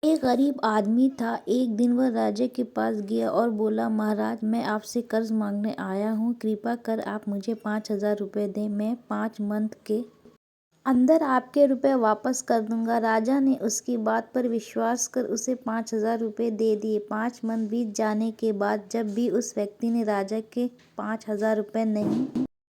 एक गरीब आदमी था। एक दिन वह राजा के पास गया और बोला, महाराज, मैं आपसे कर्ज मांगने आया हूँ। कृपा कर आप मुझे 5,000 रुपये दें। मैं 5 मंथ के अंदर आपके रुपए वापस कर दूंगा। राजा ने उसकी बात पर विश्वास कर उसे 5,000 रुपये दे दिए। 5 मंथ बीत जाने के बाद जब भी उस व्यक्ति ने राजा के 5,000 रुपये नहीं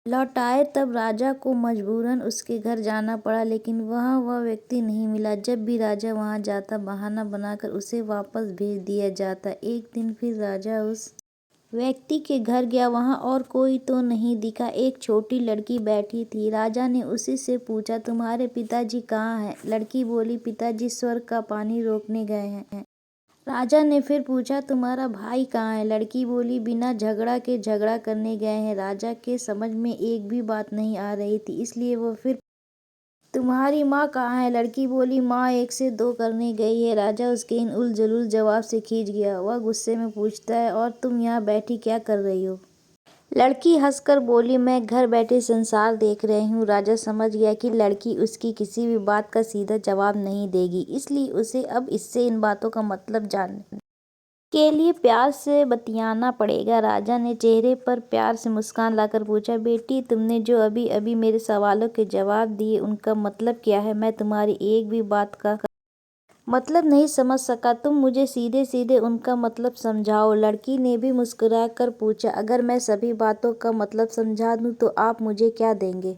लौटाए, तब राजा को मजबूरन उसके घर जाना पड़ा, लेकिन वहाँ वह व्यक्ति नहीं मिला। जब भी राजा वहाँ जाता, बहाना बनाकर उसे वापस भेज दिया जाता। एक दिन फिर राजा उस व्यक्ति के घर गया। वहाँ और कोई तो नहीं दिखा। एक छोटी लड़की बैठी थी। राजा ने उसी से पूछा, तुम्हारे पिताजी कहाँ हैं? लड़की बोली, पिताजी स्वर्ग का पानी रोकने गए हैं। राजा ने फिर पूछा, तुम्हारा भाई कहाँ है? लड़की बोली, बिना झगड़ा के झगड़ा करने गए हैं। राजा के समझ में एक भी बात नहीं आ रही थी, इसलिए वो फिर, तुम्हारी माँ कहाँ है? लड़की बोली, माँ 1 से 2 करने गई है। राजा उसके इन उल जवाब से खींच गया। वह गुस्से में पूछता है, और तुम यहाँ बैठी क्या कर रही हो? लड़की हंसकर बोली, मैं घर बैठे संसार देख रही हूँ। राजा समझ गया कि लड़की उसकी किसी भी बात का सीधा जवाब नहीं देगी, इसलिए उसे अब इससे इन बातों का मतलब जानने के लिए प्यार से बतियाना पड़ेगा। राजा ने चेहरे पर प्यार से मुस्कान लाकर पूछा, बेटी, तुमने जो अभी अभी मेरे सवालों के जवाब दिए, उनका मतलब क्या है? मैं तुम्हारी एक भी बात का मतलब नहीं समझ सका। तुम मुझे सीधे सीधे उनका मतलब समझाओ। लड़की ने भी मुस्कुरा कर पूछा, अगर मैं सभी बातों का मतलब समझा दूं तो आप मुझे क्या देंगे?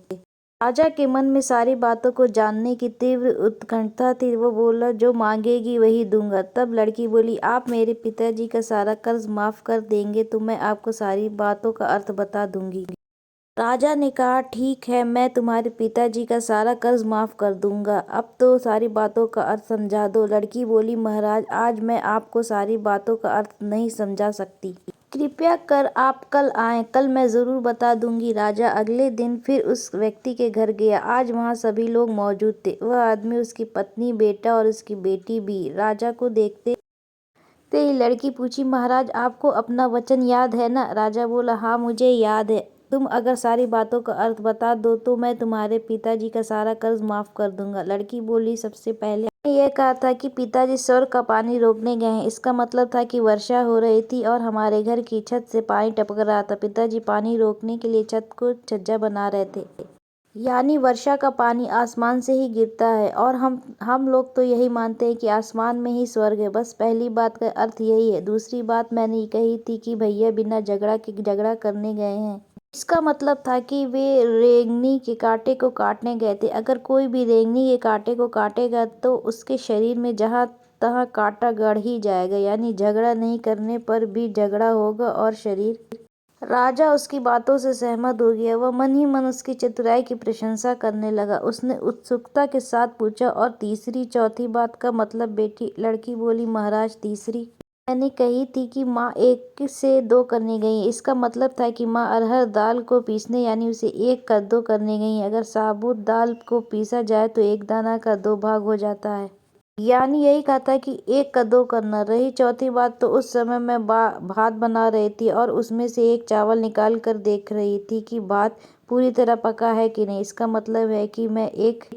राजा के मन में सारी बातों को जानने की तीव्र उत्कंठा थी। वो बोला, जो मांगेगी वही दूंगा। तब लड़की बोली, आप मेरे पिताजी का सारा कर्ज माफ कर देंगे तो मैं आपको सारी बातों का अर्थ बता दूंगी। राजा ने कहा, ठीक है, मैं तुम्हारे पिताजी का सारा कर्ज माफ कर दूंगा। अब तो सारी बातों का अर्थ समझा दो। लड़की बोली, महाराज, आज मैं आपको सारी बातों का अर्थ नहीं समझा सकती। कृपया कर आप कल आएं, कल मैं जरूर बता दूंगी। राजा अगले दिन फिर उस व्यक्ति के घर गया। आज वहाँ सभी लोग मौजूद थे। वह आदमी, उसकी पत्नी, बेटा और उसकी बेटी भी। राजा को देखते ही लड़की पूछी, महाराज, आपको अपना वचन याद है ना? राजा बोला, हाँ, मुझे याद है। तुम अगर सारी बातों का अर्थ बता दो तो मैं तुम्हारे पिताजी का सारा कर्ज माफ कर दूंगा। लड़की बोली, सबसे पहले मैंने यह कहा था कि पिताजी स्वर्ग का पानी रोकने गए हैं। इसका मतलब था कि वर्षा हो रही थी और हमारे घर की छत से पानी टपक रहा था। पिताजी पानी रोकने के लिए छत को छज्जा बना रहे थे, यानी वर्षा का पानी आसमान से ही गिरता है, और हम लोग तो यही मानते हैं कि आसमान में ही स्वर्ग है। बस पहली बात का अर्थ यही है। दूसरी बात मैंने कही थी कि भैया बिना झगड़ा करने गए हैं। इसका मतलब था कि वे रेंगनी के कांटे को काटने गए थे। अगर कोई भी रेंगनी के कांटे को काटेगा तो उसके शरीर में जहाँ तहाँ कांटा गड़ ही जाएगा, यानी झगड़ा नहीं करने पर भी झगड़ा होगा और शरीर। राजा उसकी बातों से सहमत हो गया। वह मन ही मन उसकी चतुराई की प्रशंसा करने लगा। उसने उत्सुकता के साथ पूछा, और तीसरी चौथी बात का मतलब बेटी? लड़की बोली, महाराज, तीसरी मैंने कही थी कि माँ 1 से 2 करने गई है। इसका मतलब था कि माँ अरहर दाल को पीसने, यानी उसे 1 का 2 करने गई है। अगर साबुत दाल को पीसा जाए तो 1 दाना का 2 भाग हो जाता है, यानी यही कहा था कि 1 का 2 करना। रही चौथी बात, तो उस समय मैं भात बना रही थी और उसमें से एक चावल निकाल कर देख रही थी कि भात पूरी तरह पका है कि नहीं। इसका मतलब है कि मैं एक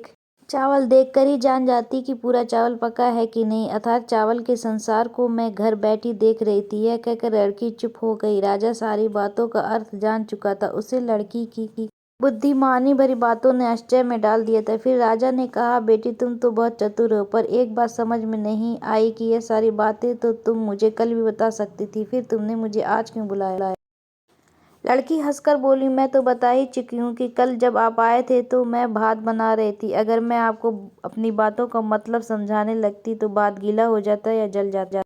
चावल देखकर ही जान जाती कि पूरा चावल पका है कि नहीं, अर्थात चावल के संसार को मैं घर बैठी देख रही थी। यह कहकर लड़की चुप हो गई। राजा सारी बातों का अर्थ जान चुका था। उसे लड़की की बुद्धिमानी भरी बातों ने आश्चर्य में डाल दिया था। फिर राजा ने कहा, बेटी, तुम तो बहुत चतुर हो, पर एक बात समझ में नहीं आई कि यह सारी बातें तो तुम मुझे कल भी बता सकती थी, फिर तुमने मुझे आज क्यों बुलाया? लड़की हंसकर बोली, मैं तो बता ही चुकी हूँ कि कल जब आप आए थे तो मैं भात बना रही थी। अगर मैं आपको अपनी बातों का मतलब समझाने लगती तो बात गीला हो जाता या जल जाता,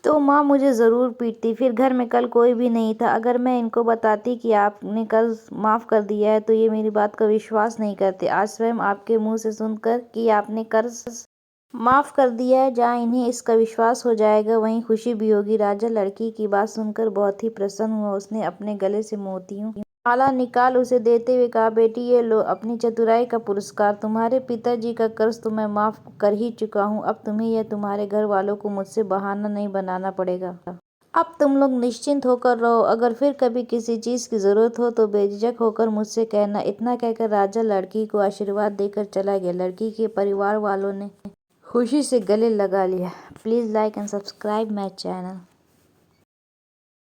तो माँ मुझे ज़रूर पीटती। फिर घर में कल कोई भी नहीं था। अगर मैं इनको बताती कि आपने कर्ज माफ़ कर दिया है तो ये मेरी बात का विश्वास नहीं करते। आज स्वयं आपके मुंह से सुनकर कि आपने कर्ज माफ़ कर दिया है, जहाँ इन्हें इसका विश्वास हो जाएगा वहीं खुशी भी होगी। राजा लड़की की बात सुनकर बहुत ही प्रसन्न हुआ। उसने अपने गले से मोतियों की माला निकाल उसे देते हुए कहा, बेटी, ये लो अपनी चतुराई का पुरस्कार। तुम्हारे पिताजी का कर्ज तो मैं माफ कर ही चुका हूँ। अब तुम्हें या तुम्हारे घर वालों को मुझसे बहाना नहीं बनाना पड़ेगा। अब तुम लोग निश्चिंत होकर रहो। अगर फिर कभी किसी चीज की जरूरत हो तो बेझिझक होकर मुझसे कहना। इतना कहकर राजा लड़की को आशीर्वाद देकर चला गया। लड़की के परिवार वालों ने खुशी से गले लगा लिया। Please like and subscribe my channel.